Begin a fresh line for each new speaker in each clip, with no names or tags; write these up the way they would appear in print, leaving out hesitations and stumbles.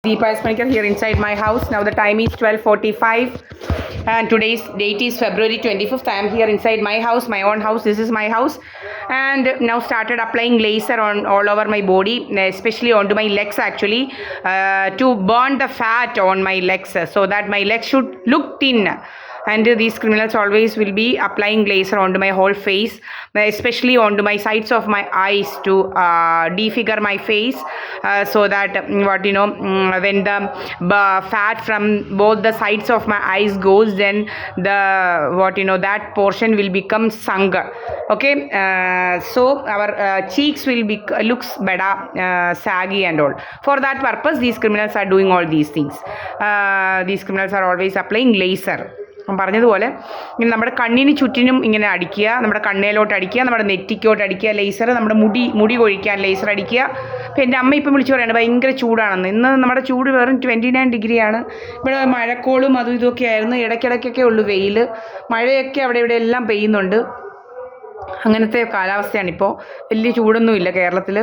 Deepa Esmanikar here inside my house. Now the time is 12:45 and today's date is February 25th. I am here inside my house, my own house. This is my house, and now started applying laser on all over my body, especially onto my legs actually, to burn the fat on my legs so that my legs should look thin. And these criminals always will be applying laser onto my whole face, especially onto my sides of my eyes to defigure my face, so that when the fat from both the sides of my eyes goes, then that portion will become sunk. Okay, so our cheeks will be looks better, saggy and all. For that purpose, these criminals are doing all these things. These criminals are always applying laser. പറഞ്ഞതുപോലെ ഇങ്ങനെ നമ്മുടെ കണ്ണിന് ചുറ്റിനും ഇങ്ങനെ അടിക്കുക, നമ്മുടെ കണ്ണേലോട്ട് അടിക്കുക, നമ്മുടെ നെറ്റിക്കോട്ട് അടിക്കുക ലേസർ, നമ്മുടെ മുടി കൊഴിക്കാൻ ലേസർ അടിക്കുക. അപ്പോൾ എൻ്റെ അമ്മ ഇപ്പം വിളിച്ച് പറയാണ് ഭയങ്കര ചൂടാണെന്ന്. ഇന്ന് നമ്മുടെ ചൂട് വെറും 29 ഡിഗ്രിയാണ്. ഇവിടെ മഴക്കോളും അതും ഇതൊക്കെ ആയിരുന്നു. ഇടയ്ക്കിടയ്ക്കൊക്കെ ഉള്ളു വെയിൽ, മഴയൊക്കെ അവിടെ ഇവിടെ എല്ലാം പെയ്യുന്നുണ്ട്. അങ്ങനത്തെ കാലാവസ്ഥയാണിപ്പോൾ. വലിയ ചൂടൊന്നുമില്ല കേരളത്തിൽ.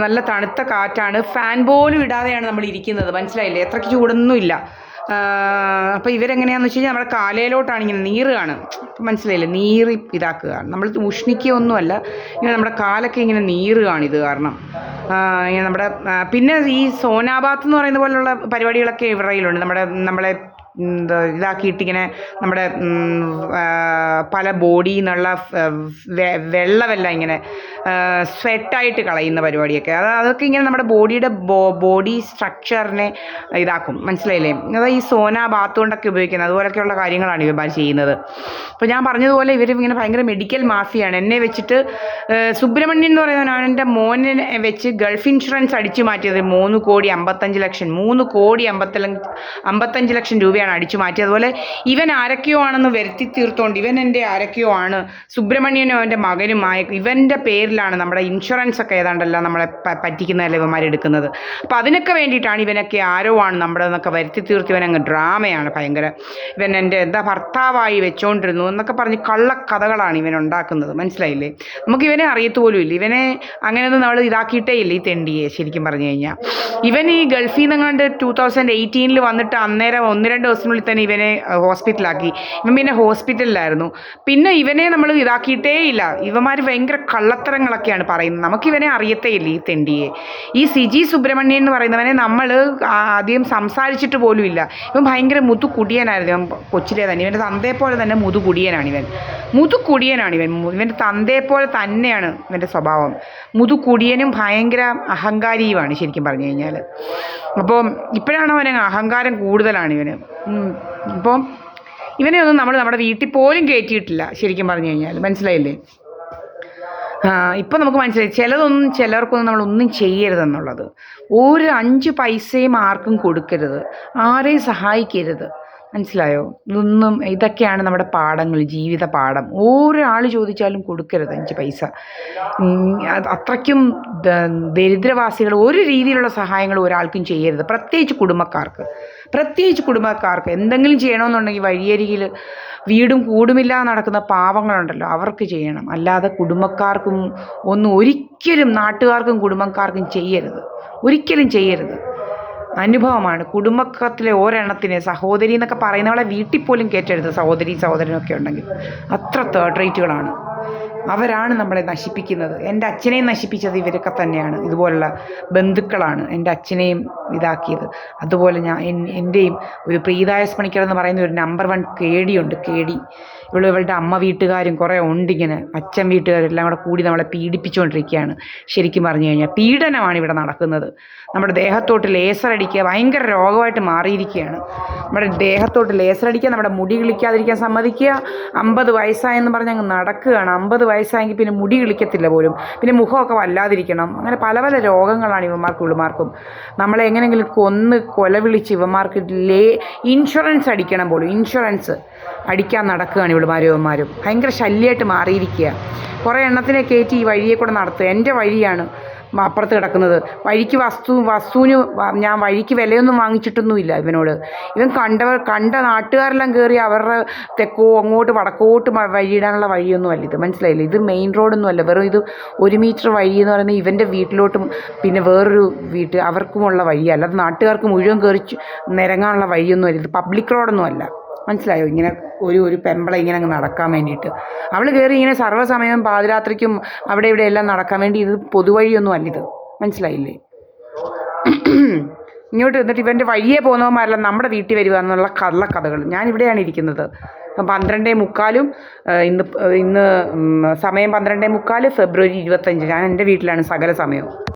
നല്ല തണുത്ത കാറ്റാണ്. ഫാൻ പോലും ഇടാതെയാണ് നമ്മൾ ഇരിക്കുന്നത്. മനസ്സിലായില്ലേ? അത്രയ്ക്ക് ചൂടൊന്നുമില്ല. അപ്പോൾ ഇവരെങ്ങനെയാണെന്ന് വെച്ച് കഴിഞ്ഞാൽ നമ്മുടെ കാലയിലോട്ടാണ് ഇങ്ങനെ നീറ് കാണും. മനസ്സിലായില്ലേ? നീറി ഇതാക്കുക. നമ്മൾ ഉഷ്ണിക്കുകയൊന്നുമല്ല, ഇങ്ങനെ നമ്മുടെ കാലൊക്കെ ഇങ്ങനെ നീറ് കാണിത് കാരണം. ഇങ്ങനെ നമ്മുടെ പിന്നെ ഈ സോനാബാത്ത് എന്ന് പറയുന്ന പോലുള്ള പരിപാടികളൊക്കെ ഇവരുടെയിലുണ്ട്. നമ്മളെ ഇതാക്കിയിട്ടിങ്ങനെ നമ്മുടെ പല ബോഡിയിൽ നിന്നുള്ള വെള്ളമെല്ലാം ഇങ്ങനെ സ്വെറ്റായിട്ട് കളയുന്ന പരിപാടിയൊക്കെ. അതൊക്കെ ഇങ്ങനെ നമ്മുടെ ബോഡി സ്ട്രക്ചറിനെ ഇതാക്കും. മനസ്സിലായില്ലേ? അതായത് ഈ സോന ബാത്ത് കൊണ്ടൊക്കെ ഉപയോഗിക്കുന്നത് അതുപോലൊക്കെയുള്ള കാര്യങ്ങളാണ് ഇവന്മാർ ചെയ്യുന്നത്. അപ്പോൾ ഞാൻ പറഞ്ഞതുപോലെ ഇവരിങ്ങനെ ഭയങ്കര മെഡിക്കൽ മാഫിയാണ്. എന്നെ വെച്ചിട്ട് സുബ്രഹ്മണ്യൻ എന്ന് പറയുന്നവനാണ് എൻ്റെ മോനെ വെച്ച് ഗൾഫ് ഇൻഷുറൻസ് അടിച്ചു മാറ്റിയത്. 3,55 ലക്ഷം രൂപയാണ് അടിച്ചു മാറ്റി. അതുപോലെ ഇവൻ ആരൊക്കെയോ ആണെന്ന് വരുത്തി തീർത്തോണ്ട് ഇവൻ എൻ്റെ ആരൊക്കെയോ ആണ്, സുബ്രഹ്മണ്യനോ എൻ്റെ മകനുമായ ഇവൻ്റെ പേരിലാണ് നമ്മുടെ ഇൻഷുറൻസ് ഒക്കെ ഏതാണ്ടല്ല നമ്മളെ പറ്റിക്കുന്നതല്ല ഇവന്മാരെടുക്കുന്നത്. അപ്പോൾ അതിനൊക്കെ വേണ്ടിയിട്ടാണ് ഇവനൊക്കെ ആരോ ആണ് നമ്മുടെ എന്നൊക്കെ വരുത്തി തീർത്ത് ഇവനങ്ങ് ഡ്രാമയാണ് ഭയങ്കര. ഇവൻ എൻ്റെ ഭർത്താവായി വെച്ചുകൊണ്ടിരുന്നു എന്നൊക്കെ പറഞ്ഞ് കള്ളക്കഥകളാണ് ഇവൻ ഉണ്ടാക്കുന്നത്. മനസ്സിലായില്ലേ? നമുക്ക് ഇവനെ അറിയത്തുപോലും ഇല്ല. ഇവനെ അങ്ങനെയൊന്നും നമ്മൾ ഇതാക്കിയിട്ടേ ഇല്ല ഈ തെണ്ടിയെ. ശരിക്കും പറഞ്ഞു കഴിഞ്ഞാൽ ഇവൻ ഈ ഗൾഫിൽ നിന്നങ്ങാണ്ട് 2018 വന്നിട്ട് അന്നേരം 1-2 ദിവസത്തിനുള്ളിൽ തന്നെ ഇവനെ ഹോസ്പിറ്റലാക്കി. ഇവൻ പിന്നെ ഹോസ്പിറ്റലിലായിരുന്നു. പിന്നെ ഇവനെ നമ്മൾ ഇതാക്കിയിട്ടേ ഇല്ല. ഇവന്മാർ ഭയങ്കര കള്ളത്തരങ്ങളൊക്കെയാണ് പറയുന്നത്. നമുക്കിവനെ അറിയത്തേ ഇല്ല ഈ തെണ്ടിയെ. ഈ സിജി സുബ്രഹ്മണ്യൻ എന്ന് പറയുന്നവനെ നമ്മൾ ആദ്യം സംസാരിച്ചിട്ട് പോലും ഇല്ല. ഇവൻ ഭയങ്കര മുതുകുടിയനായിരുന്നു. ഇവൻ കൊച്ചിലെ തന്നെ ഇവൻ്റെ തന്തയെ പോലെ തന്നെ മുതുകുടിയനാണ് ഇവൻ. ഇവൻ്റെ തന്തയെ പോലെ തന്നെയാണ് ഇവൻ്റെ സ്വഭാവം. മുതുകുടിയനും ഭയങ്കര അഹങ്കാരിയുമാണ് ശരിക്കും പറഞ്ഞു കഴിഞ്ഞാൽ. അപ്പോൾ ഇപ്പോഴാണ് അവന് അഹങ്കാരം കൂടുതലാണ് ഇവന്. അപ്പോൾ ഇവനെ ഒന്നും നമ്മുടെ വീട്ടിൽ പോലും കയറ്റിയിട്ടില്ല ശരിക്കും പറഞ്ഞു കഴിഞ്ഞാൽ. മനസ്സിലായില്ലേ? ഇപ്പം നമുക്ക് മനസ്സിലായി ചിലർക്കൊന്നും നമ്മളൊന്നും ചെയ്യരുതെന്നുള്ളത്. ഒരു 5 പൈസയും ആർക്കും കൊടുക്കരുത്, ആരെയും സഹായിക്കരുത്. മനസ്സിലായോ? ഇതൊക്കെയാണ് നമ്മുടെ പാഠങ്ങൾ, ജീവിത പാഠം. ഒരാൾ ചോദിച്ചാലും കൊടുക്കരുത് 5 പൈസ. അത്രയ്ക്കും ദരിദ്രവാസികൾ ഒരു രീതിയിലുള്ള സഹായങ്ങൾ ഒരാൾക്കും ചെയ്യരുത്. പ്രത്യേകിച്ച് കുടുംബക്കാർക്ക് എന്തെങ്കിലും ചെയ്യണമെന്നുണ്ടെങ്കിൽ വഴിയരികിൽ വീടും കൂടുമില്ലാതെ നടക്കുന്ന പാവങ്ങളുണ്ടല്ലോ, അവർക്ക് ചെയ്യണം. അല്ലാതെ കുടുംബക്കാർക്കും ഒരിക്കലും നാട്ടുകാർക്കും കുടുംബക്കാർക്കും ഒരിക്കലും ചെയ്യരുത്. അനുഭവമാണ്. കുടുംബത്തിലെ ഒരെണ്ണത്തിന് സഹോദരി എന്നൊക്കെ പറയുന്നവളെ വീട്ടിൽ പോലും കയറ്റരുത്. സഹോദരനൊക്കെ ഉണ്ടെങ്കിൽ അത്ര തേർഡ് റേറ്റുകളാണ്. അവരാണ് നമ്മളെ നശിപ്പിക്കുന്നത്. എൻ്റെ അച്ഛനെയും നശിപ്പിച്ചത് ഇവരൊക്കെ തന്നെയാണ്. ഇതുപോലുള്ള ബന്ധുക്കളാണ് എൻ്റെ അച്ഛനെയും ഇതാക്കിയത്. അതുപോലെ എൻ്റെയും ഒരു പ്രീതാ എസ് പണിക്കർ എന്ന് പറയുന്ന ഒരു നമ്പർ 1 കേടിയുണ്ട്. ഇവളുടെ അമ്മ വീട്ടുകാരും കുറേ ഉണ്ടിങ്ങനെ, അച്ഛൻ വീട്ടുകാരും എല്ലാം കൂടി നമ്മളെ പീഡിപ്പിച്ചുകൊണ്ടിരിക്കുകയാണ്. ശരിക്കും പറഞ്ഞു കഴിഞ്ഞാൽ പീഡനമാണ് ഇവിടെ നടക്കുന്നത്. നമ്മുടെ ദേഹത്തോട്ട് ലേസർ അടിക്കുക ഭയങ്കര രോഗമായിട്ട് മാറിയിരിക്കുകയാണ്. നമ്മുടെ ദേഹത്തോട്ട് ലേസർ അടിക്കുക, നമ്മുടെ മുടി കിളിക്കാതിരിക്കാൻ സമ്മതിക്കുക. 50 വയസ്സായെന്ന് പറഞ്ഞ് അങ്ങ് നടക്കുകയാണ്. 50 വയസ്സായെങ്കിൽ പിന്നെ മുടി കിളിക്കത്തില്ല പോലും, പിന്നെ മുഖമൊക്കെ വല്ലാതിരിക്കണം. അങ്ങനെ പല രോഗങ്ങളാണ് ഇവന്മാർക്കും. നമ്മളെ എങ്ങനെയെങ്കിലും കൊല വിളിച്ച് ഇവന്മാർക്ക് ഇൻഷുറൻസ് അടിക്കണം പോലും. ഇൻഷുറൻസ് അടിക്കാൻ നടക്കുകയാണ് ഇവന്മാരും. ഭയങ്കര ശല്യമായിട്ട് മാറിയിരിക്കുക. കുറേ എണ്ണത്തിനെ കയറ്റി ഈ വഴിയെ കൂടെ നടത്തുക. എൻ്റെ വഴിയാണ്, അപ്പുറത്ത് കിടക്കുന്നത്. വഴിക്ക് വസ്തുവിന് ഞാൻ വഴിക്ക് വിലയൊന്നും വാങ്ങിച്ചിട്ടൊന്നുമില്ല ഇവനോട്. ഇവൻ കണ്ട നാട്ടുകാരെല്ലാം കയറി അവരുടെ തെക്കോ അങ്ങോട്ട് വടക്കോട്ട് വഴിയിടാനുള്ള വഴിയൊന്നും അല്ല ഇത്, മനസ്സിലായില്ലേ? ഇത് മെയിൻ റോഡൊന്നും അല്ല, വെറും ഇത് 1 മീറ്റർ വഴി എന്ന് പറയുന്നത് ഇവൻ്റെ വീട്ടിലോട്ടും പിന്നെ വേറൊരു അവർക്കുമുള്ള വഴിയല്ല. അല്ലാതെ നാട്ടുകാർക്ക് മുഴുവൻ കയറി നിരങ്ങാനുള്ള വഴിയൊന്നും അല്ല. ഇത് പബ്ലിക് റോഡൊന്നും അല്ല, മനസ്സിലായോ? ഇങ്ങനെ ഒരു പെമ്പള ഇങ്ങനെ അങ്ങ് നടക്കാൻ വേണ്ടിയിട്ട് അവൾ കയറി ഇങ്ങനെ സർവ്വസമയം പാതിരാത്രിക്കും അവിടെ ഇവിടെ എല്ലാം നടക്കാൻ വേണ്ടി. ഇത് പൊതുവഴിയൊന്നും അല്ല ഇത്, മനസ്സിലായില്ലേ? ഇങ്ങോട്ട് എന്നിട്ട് ഇവൻ്റെ വഴിയെ പോകുന്നവന്മാരെല്ലാം നമ്മുടെ വീട്ടിൽ വരിക എന്നുള്ള കള്ളക്കഥകൾ. ഞാനിവിടെയാണ് ഇരിക്കുന്നത്. 12:45 ഇന്ന് സമയം 12:45 ഫെബ്രുവരി 25. ഞാൻ എൻ്റെ വീട്ടിലാണ് സകല സമയവും.